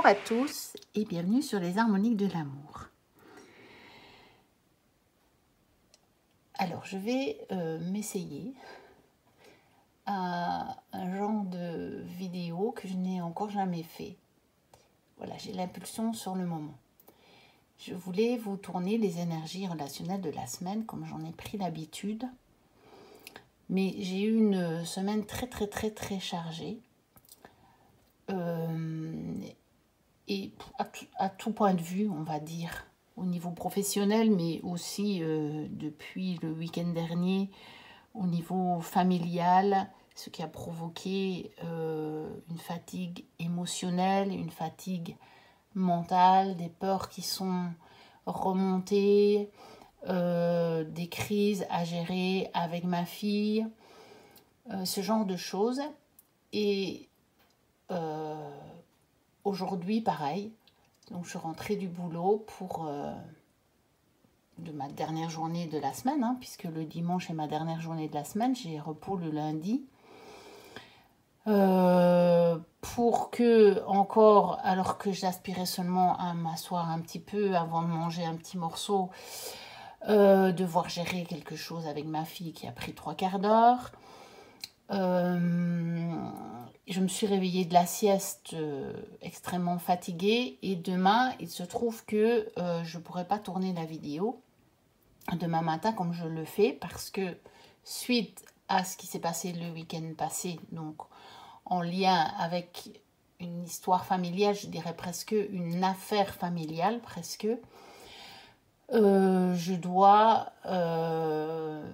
à tous et bienvenue sur les harmoniques de l'amour. Alors, je vais m'essayer à un genre de vidéo que je n'ai encore jamais fait. Voilà, j'ai l'impulsion sur le moment. Je voulais vous tourner les énergies relationnelles de la semaine comme j'en ai pris l'habitude. Mais j'ai eu une semaine très chargée. Et à tout point de vue, on va dire, au niveau professionnel, mais aussi depuis le week-end dernier, au niveau familial, ce qui a provoqué une fatigue émotionnelle, une fatigue mentale, des peurs qui sont remontées, des crises à gérer avec ma fille, ce genre de choses. Et aujourd'hui, pareil. Donc, je suis rentrée du boulot de ma dernière journée de la semaine, hein, puisque le dimanche est ma dernière journée de la semaine. J'ai repos le lundi. Pour que, encore, alors que j'aspirais seulement à m'asseoir un petit peu avant de manger un petit morceau, devoir gérer quelque chose avec ma fille qui a pris 3/4 d'heure. Je me suis réveillée de la sieste extrêmement fatiguée et demain, il se trouve que je ne pourrai pas tourner la vidéo demain matin comme je le fais parce que suite à ce qui s'est passé le week-end passé, donc en lien avec une histoire familiale, je dirais presque une affaire familiale, presque, je dois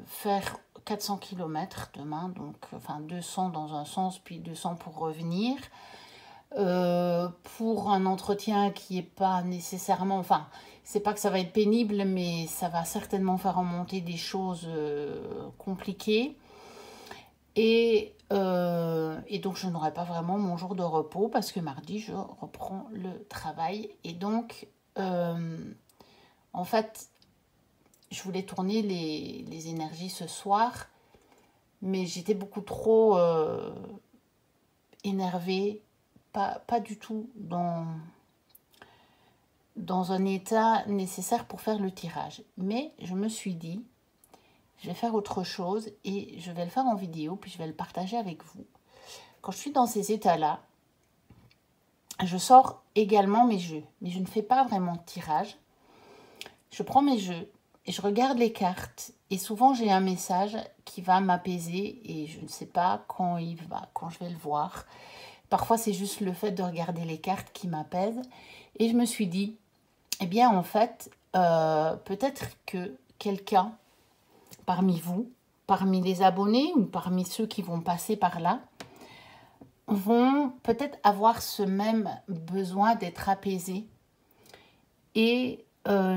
faire 400 km demain, donc enfin 200 dans un sens, puis 200 pour revenir, pour un entretien qui n'est pas nécessairement, enfin, c'est pas que ça va être pénible, mais ça va certainement faire remonter des choses compliquées. Et donc, je n'aurai pas vraiment mon jour de repos parce que mardi, je reprends le travail. Et donc, en fait, je voulais tourner les énergies ce soir, mais j'étais beaucoup trop énervée, pas du tout dans un état nécessaire pour faire le tirage. Mais je me suis dit, je vais faire autre chose et je vais le faire en vidéo, puis je vais le partager avec vous. Quand je suis dans ces états-là, je sors également mes jeux, mais je ne fais pas vraiment de tirage. Je prends mes jeux et je regarde les cartes et souvent j'ai un message qui va m'apaiser et je ne sais pas quand je vais le voir. Parfois c'est juste le fait de regarder les cartes qui m'apaise et je me suis dit, eh bien en fait, peut-être que quelqu'un parmi vous, parmi les abonnés ou parmi ceux qui vont passer par là, vont peut-être avoir ce même besoin d'être apaisés. Et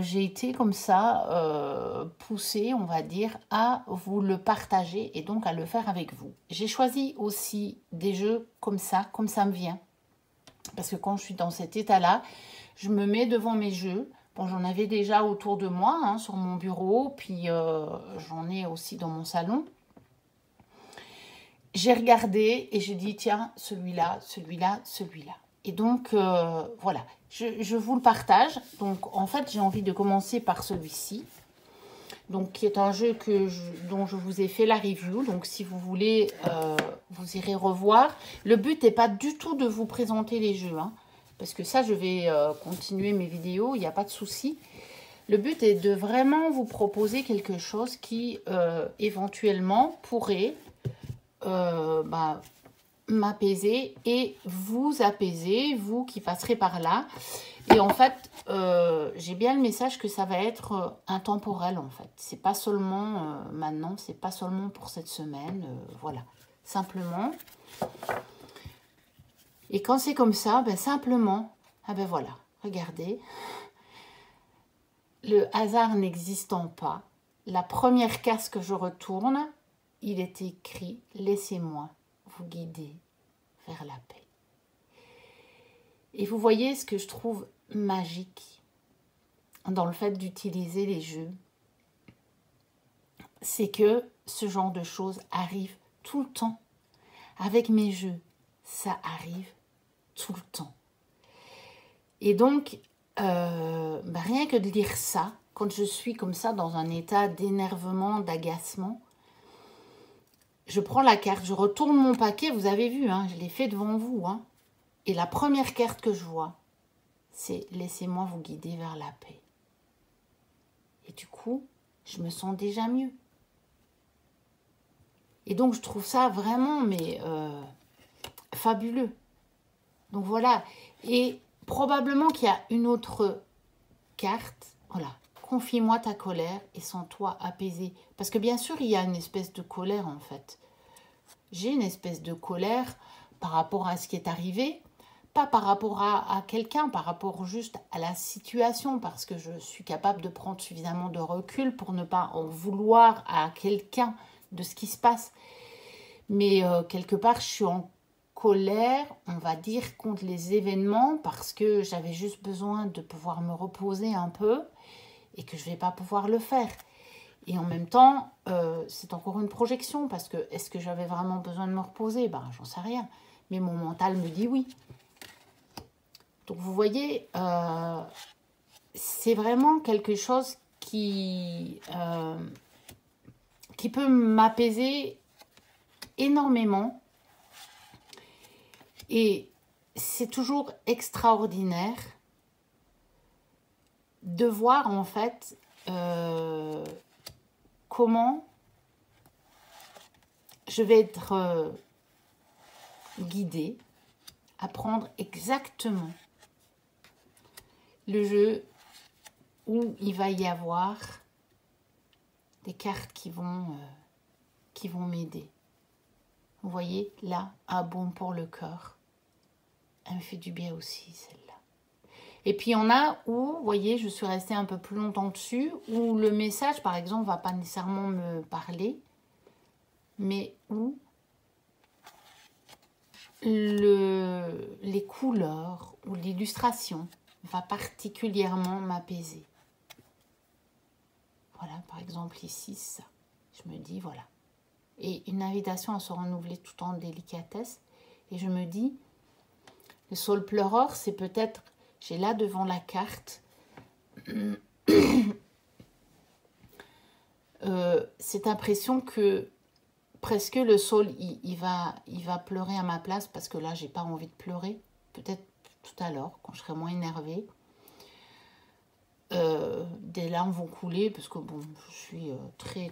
j'ai été comme ça poussée, on va dire, à vous le partager et donc à le faire avec vous. J'ai choisi aussi des jeux comme ça me vient. Parce que quand je suis dans cet état-là, je me mets devant mes jeux. Bon, j'en avais déjà autour de moi, hein, sur mon bureau, puis j'en ai aussi dans mon salon. J'ai regardé et j'ai dit, tiens, celui-là, celui-là, celui-là. Et donc, voilà, je vous le partage. Donc, en fait, j'ai envie de commencer par celui-ci. Donc, qui est un jeu dont je vous ai fait la review. Donc, si vous voulez, vous irez revoir. Le but n'est pas du tout de vous présenter les jeux, hein, parce que ça, je vais continuer mes vidéos, il n'y a pas de souci. Le but est de vraiment vous proposer quelque chose qui, éventuellement, pourrait m'apaiser et vous apaiser, vous qui passerez par là. Et en fait, j'ai bien le message que ça va être intemporel, en fait. C'est pas seulement maintenant, c'est pas seulement pour cette semaine, voilà. Simplement. Et quand c'est comme ça, ben simplement, ah ben voilà, regardez. Le hasard n'existant pas, la première case que je retourne, il est écrit « Laissez-moi vous guider vers la paix ». Et vous voyez ce que je trouve magique dans le fait d'utiliser les jeux, c'est que ce genre de choses arrive tout le temps. Avec mes jeux, ça arrive tout le temps. Et donc, rien que de lire ça, quand je suis comme ça dans un état d'énervement, d'agacement, je prends la carte, je retourne mon paquet, vous avez vu, hein, je l'ai fait devant vous. Hein, et la première carte que je vois, c'est « Laissez-moi vous guider vers la paix ». Et du coup, je me sens déjà mieux. Et donc, je trouve ça vraiment, mais fabuleux. Donc voilà. Et probablement qu'il y a une autre carte. Voilà. Confie-moi ta colère et sens-toi apaisé. Parce que bien sûr, il y a une espèce de colère en fait. J'ai une espèce de colère par rapport à ce qui est arrivé. Pas par rapport à quelqu'un, par rapport juste à la situation. Parce que je suis capable de prendre suffisamment de recul pour ne pas en vouloir à quelqu'un de ce qui se passe. Mais quelque part, je suis en colère, on va dire, contre les événements parce que j'avais juste besoin de pouvoir me reposer un peu et que je ne vais pas pouvoir le faire. Et en même temps, c'est encore une projection parce que est-ce que j'avais vraiment besoin de me reposer? Ben, j'en sais rien. Mais mon mental me dit oui. Donc, vous voyez, c'est vraiment quelque chose qui peut m'apaiser énormément. Et c'est toujours extraordinaire de voir en fait comment je vais être guidée à prendre exactement le jeu où il va y avoir des cartes qui vont m'aider. Vous voyez, là, un baume pour le corps. Elle me fait du bien aussi, celle-là. Et puis, il y en a où, vous voyez, je suis restée un peu plus longtemps dessus, où le message, par exemple, ne va pas nécessairement me parler, mais où les couleurs ou l'illustration va particulièrement m'apaiser. Voilà, par exemple, ici, ça. Je me dis, voilà. Et une invitation à se renouveler tout en délicatesse. Et je me dis, le Soul Pleureur, c'est peut-être, j'ai là devant la carte, cette impression que presque le Soul, il va pleurer à ma place parce que là, j'ai pas envie de pleurer. Peut-être tout à l'heure, quand je serai moins énervée. Des larmes vont couler parce que bon, je suis très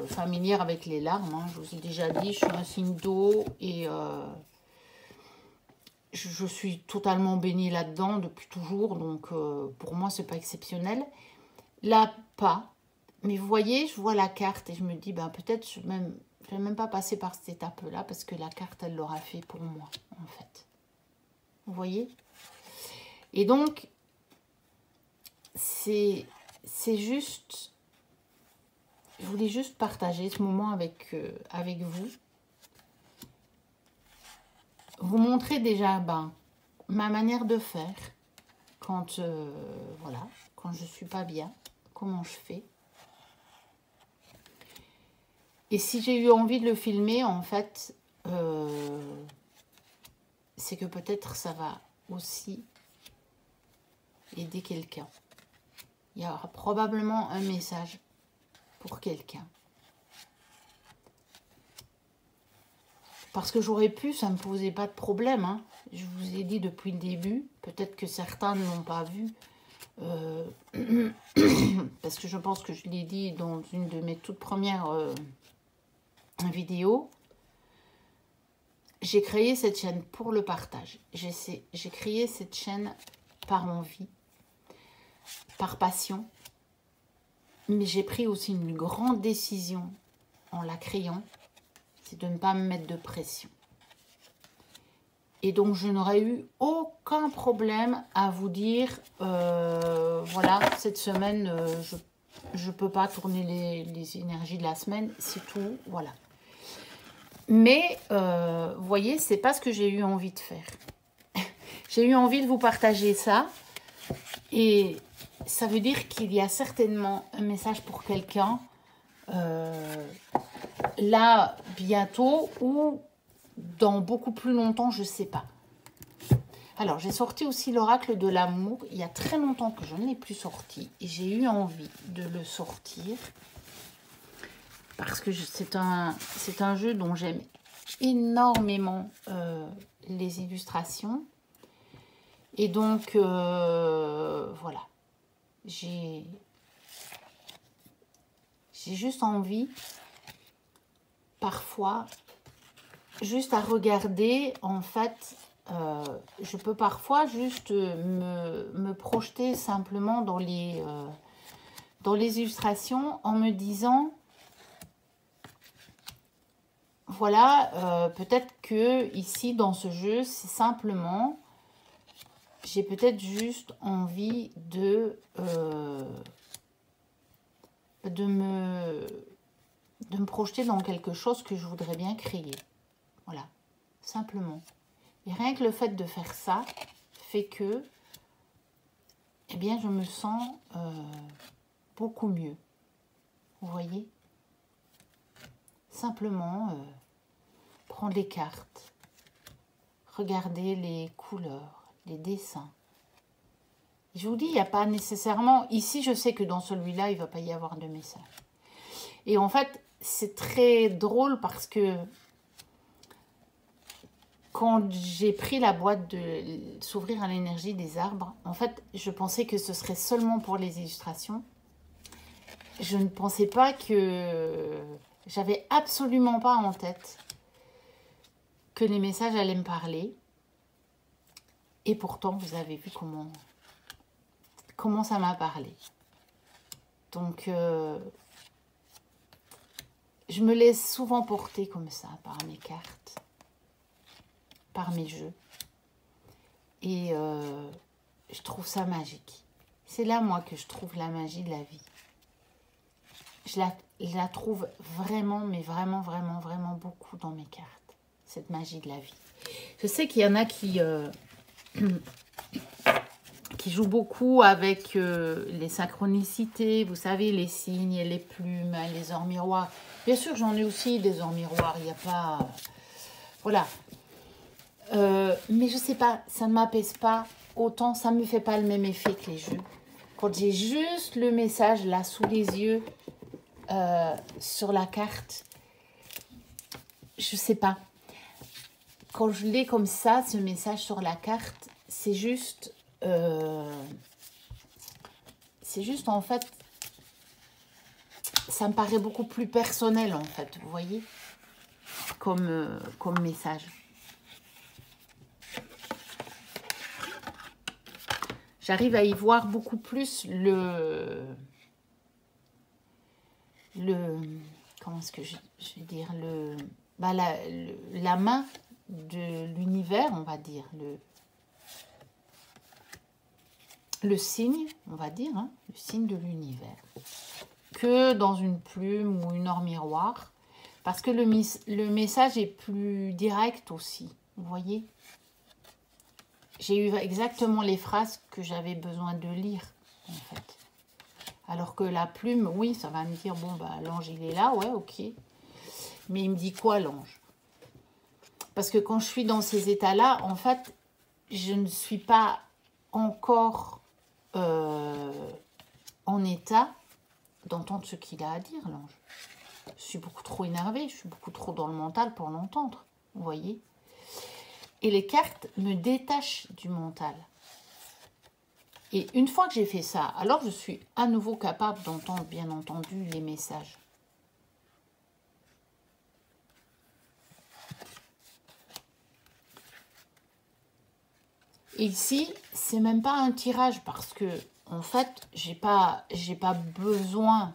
familière avec les larmes. Hein. Je vous ai déjà dit, je suis un signe d'eau et je suis totalement baignée là-dedans depuis toujours. Donc pour moi, c'est pas exceptionnel. Là, pas. Mais vous voyez, je vois la carte et je me dis, ben, peut-être je vais même pas passer par cette étape-là parce que la carte, elle l'aura fait pour moi, en fait. Vous voyez? Et donc, c'est juste, je voulais juste partager ce moment avec vous. Vous montrer déjà ma manière de faire quand, voilà, quand je suis pas bien, comment je fais. Et si j'ai eu envie de le filmer, en fait, c'est que peut-être ça va aussi aider quelqu'un. Il y aura probablement un message pour quelqu'un. Parce que j'aurais pu, ça ne me posait pas de problème. Hein. Je vous ai dit depuis le début, peut-être que certains ne l'ont pas vu. Parce que je pense que je l'ai dit dans une de mes toutes premières vidéos. J'ai créé cette chaîne pour le partage. J'ai créé cette chaîne par envie, par passion. Mais j'ai pris aussi une grande décision en la créant, c'est de ne pas me mettre de pression. Et donc, je n'aurais eu aucun problème à vous dire, voilà, cette semaine, je ne peux pas tourner les énergies de la semaine, c'est tout, voilà. Mais, vous voyez, c'est pas ce que j'ai eu envie de faire. J'ai eu envie de vous partager ça. Et ça veut dire qu'il y a certainement un message pour quelqu'un là, bientôt, ou dans beaucoup plus longtemps, je ne sais pas. Alors, j'ai sorti aussi l'oracle de l'amour. Il y a très longtemps que je ne l'ai plus sorti. Et j'ai eu envie de le sortir. Parce que c'est un jeu dont j'aime énormément les illustrations. Et donc, voilà. J'ai juste envie, parfois, juste à regarder, en fait... je peux parfois juste me projeter simplement dans les illustrations en me disant, voilà, peut-être que ici dans ce jeu, c'est simplement, j'ai peut-être juste envie de me projeter dans quelque chose que je voudrais bien créer. Voilà, simplement. Et rien que le fait de faire ça fait que, eh bien, je me sens beaucoup mieux. Vous voyez? Simplement, prendre les cartes, regarder les couleurs, les dessins. Je vous dis, il n'y a pas nécessairement... Ici, je sais que dans celui-là, il ne va pas y avoir de message. Et en fait, c'est très drôle parce que quand j'ai pris la boîte de s'ouvrir à l'énergie des arbres, en fait, je pensais que ce serait seulement pour les illustrations. Je ne pensais pas que... J'avais absolument pas en tête que les messages allaient me parler. Et pourtant, vous avez vu comment ça m'a parlé. Donc, je me laisse souvent porter comme ça par mes cartes, par mes jeux. Et je trouve ça magique. C'est là, moi, que je trouve la magie de la vie. Je la trouve vraiment, mais vraiment, vraiment, vraiment beaucoup dans mes cartes. Cette magie de la vie. Je sais qu'il y en a qui jouent beaucoup avec les synchronicités, vous savez, les signes, les plumes, les ors miroirs. Bien sûr, j'en ai aussi des ors miroirs, il n'y a pas... Voilà. Mais je sais pas, ça ne m'apaise pas autant, ça ne me fait pas le même effet que les jeux. Quand j'ai juste le message là sous les yeux, sur la carte, je sais pas. Quand je l'ai comme ça, ce message sur la carte, c'est juste en fait, ça me paraît beaucoup plus personnel en fait, vous voyez, comme message. J'arrive à y voir beaucoup plus comment est-ce que je vais dire, la main de l'univers, on va dire, le signe, on va dire, hein, le signe de l'univers, que dans une plume ou une or miroir, parce que le message est plus direct aussi, vous voyez. J'ai eu exactement les phrases que j'avais besoin de lire, en fait. Alors que la plume, oui, ça va me dire, bon, bah, l'ange, il est là, ouais, ok. Mais il me dit quoi, l'ange? Parce que quand je suis dans ces états-là, en fait, je ne suis pas encore en état d'entendre ce qu'il a à dire, l'ange. Je suis beaucoup trop énervée, je suis beaucoup trop dans le mental pour l'entendre, vous voyez. Et les cartes me détachent du mental. Et une fois que j'ai fait ça, alors je suis à nouveau capable d'entendre, bien entendu, les messages. Et ici, c'est même pas un tirage parce que, en fait, j'ai pas besoin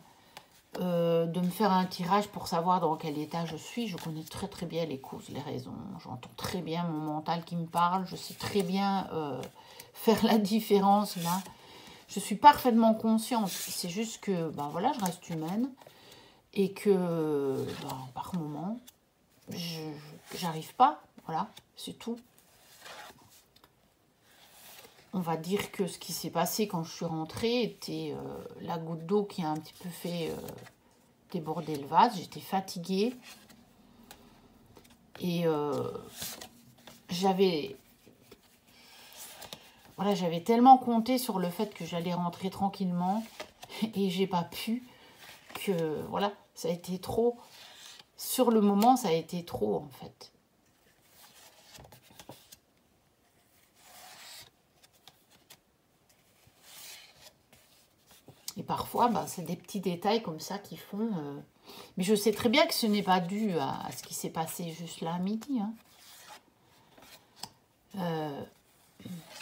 de me faire un tirage pour savoir dans quel état je suis. Je connais très très bien les causes, les raisons. J'entends très bien mon mental qui me parle. Je sais très bien faire la différence là. Je suis parfaitement consciente. C'est juste que, ben voilà, je reste humaine et que, ben, par moment, j'arrive pas. Voilà, c'est tout. On va dire que ce qui s'est passé quand je suis rentrée était la goutte d'eau qui a un petit peu fait déborder le vase. J'étais fatiguée et j'avais voilà, j'avais tellement compté sur le fait que j'allais rentrer tranquillement et j'ai pas pu, que voilà, ça a été trop. Sur le moment, ça a été trop en fait. Et parfois, bah, c'est des petits détails comme ça qui font... Mais je sais très bien que ce n'est pas dû à ce qui s'est passé juste là à midi. Hein.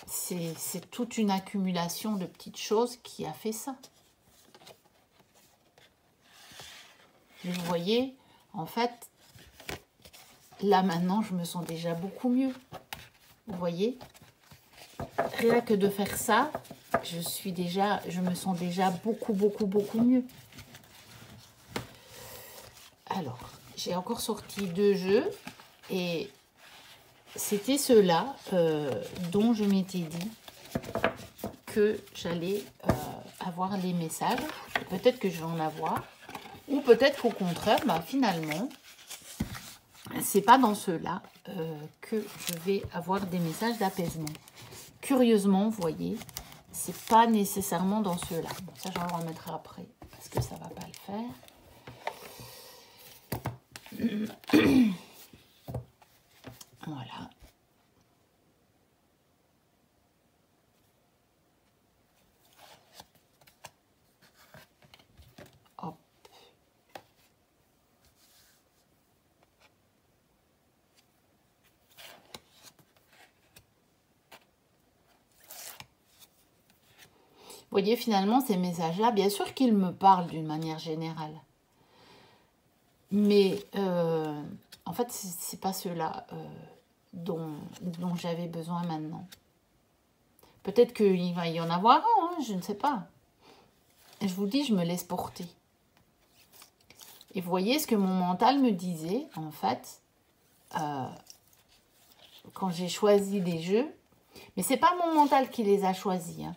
C'est toute une accumulation de petites choses qui a fait ça. Et vous voyez, en fait, là maintenant, je me sens déjà beaucoup mieux. Vous voyez? Rien que de faire ça, je me sens déjà beaucoup mieux. Alors, j'ai encore sorti 2 jeux et c'était ceux-là dont je m'étais dit que j'allais avoir les messages. Peut-être que je vais en avoir ou peut-être qu'au contraire, bah, finalement, c'est pas dans ceux-là que je vais avoir des messages d'apaisement. Curieusement, vous voyez, c'est pas nécessairement dans ceux-là. Bon, ça, je vais le remettre après parce que ça va pas le faire. Voilà. Hop. Vous voyez, finalement, ces messages-là, bien sûr qu'ils me parlent d'une manière générale. Mais, en fait, c'est pas ceux-là dont j'avais besoin maintenant. Peut-être qu'il va y en avoir un, hein, je ne sais pas. Je vous dis, je me laisse porter. Et vous voyez ce que mon mental me disait, en fait, quand j'ai choisi des jeux. Mais c'est pas mon mental qui les a choisis, hein.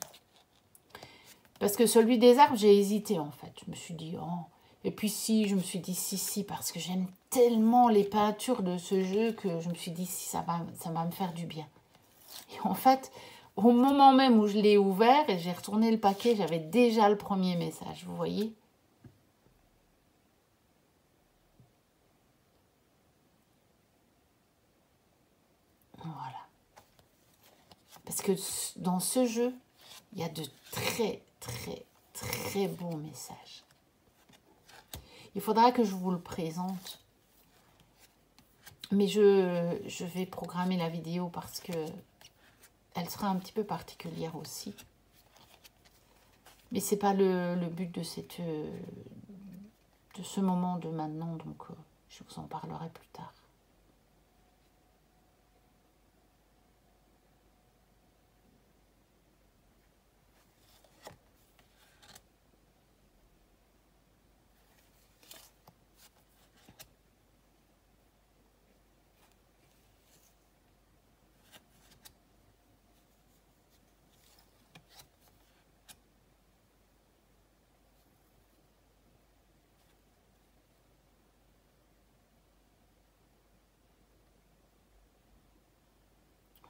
Parce que celui des arbres, j'ai hésité, en fait. Je me suis dit, oh. Et puis si, je me suis dit, si, parce que j'aime tellement les peintures de ce jeu que je me suis dit, si, ça va me faire du bien. Et en fait, au moment même où je l'ai ouvert et j'ai retourné le paquet, j'avais déjà le premier message, vous voyez? Voilà. Parce que dans ce jeu, il y a de très bons messages. Il faudra que je vous le présente. Mais je vais programmer la vidéo parce que elle sera un petit peu particulière aussi. Mais c'est pas le but de ce moment de maintenant, donc je vous en parlerai plus tard.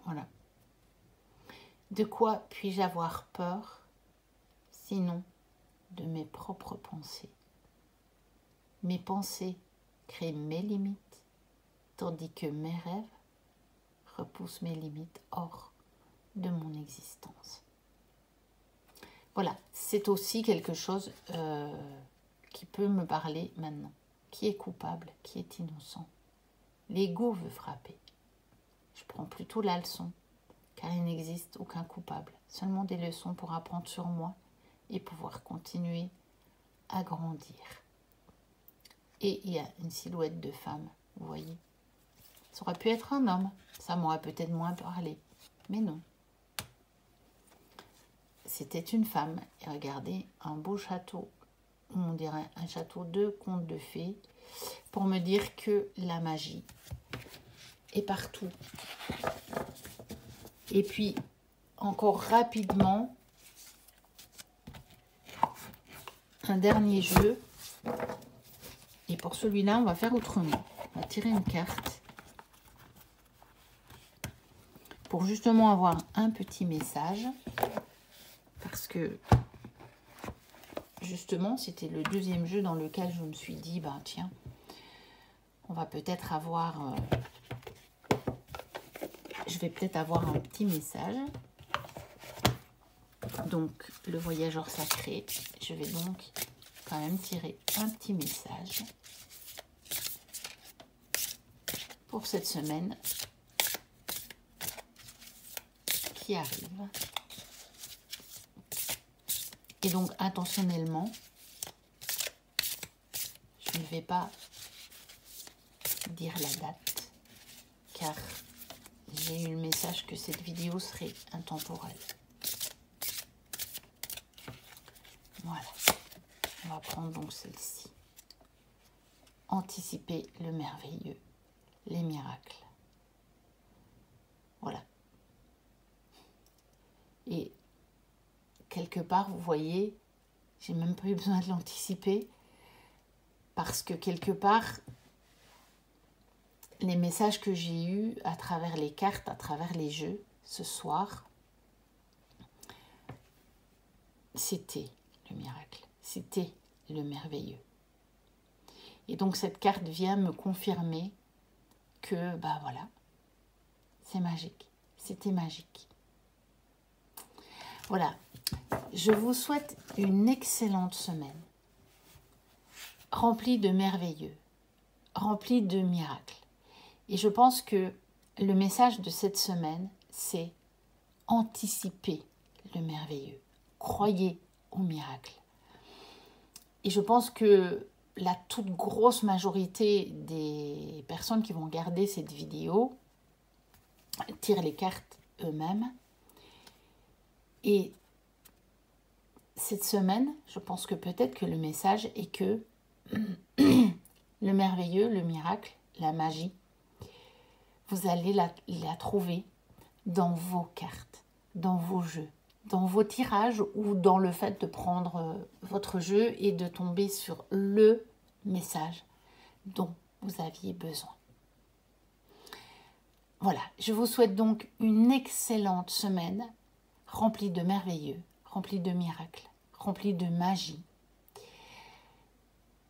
Voilà. De quoi puis-je avoir peur, sinon de mes propres pensées? Mes pensées créent mes limites, tandis que mes rêves repoussent mes limites hors de mon existence. Voilà, c'est aussi quelque chose qui peut me parler maintenant. Qui est coupable, qui est innocent? L'ego veut frapper. Je prends plutôt la leçon, car il n'existe aucun coupable. Seulement des leçons pour apprendre sur moi et pouvoir continuer à grandir. Et il y a une silhouette de femme, vous voyez. Ça aurait pu être un homme, ça m'aurait peut-être moins parlé, mais non. C'était une femme, et regardez, un beau château, on dirait un château de contes de fées, pour me dire que la magie est partout. Et puis, encore rapidement, un dernier jeu. Et pour celui-là, on va faire autrement. On va tirer une carte pour justement avoir un petit message. Parce que, justement, c'était le deuxième jeu dans lequel je me suis dit, ben tiens, on va peut-être avoir... je vais peut-être avoir un petit message. Donc, le voyageur sacré, je vais donc quand même tirer un petit message pour cette semaine qui arrive. Et donc, intentionnellement, je ne vais pas dire la date, car j'ai eu le message que cette vidéo serait intemporelle. Voilà. On va prendre donc celle-ci. Anticiper le merveilleux, les miracles. Voilà. Et quelque part, vous voyez, j'ai même pas eu besoin de l'anticiper parce que quelque part, les messages que j'ai eus à travers les cartes, à travers les jeux ce soir, c'était le miracle, c'était le merveilleux. Et donc cette carte vient me confirmer que, bah voilà, c'est magique, c'était magique. Voilà, je vous souhaite une excellente semaine, remplie de merveilleux, remplie de miracles. Et je pense que le message de cette semaine, c'est anticiper le merveilleux, croyez au miracle. Et je pense que la toute grosse majorité des personnes qui vont regarder cette vidéo tirent les cartes eux-mêmes. Et cette semaine, je pense que peut-être que le message est que le merveilleux, le miracle, la magie, vous allez la trouver dans vos cartes, dans vos jeux, dans vos tirages ou dans le fait de prendre votre jeu et de tomber sur le message dont vous aviez besoin. Voilà, je vous souhaite donc une excellente semaine remplie de merveilleux, remplie de miracles, remplie de magie.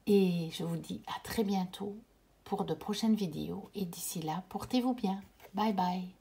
Et je vous dis à très bientôt pour de prochaines vidéos. Et d'ici là, portez-vous bien. Bye bye.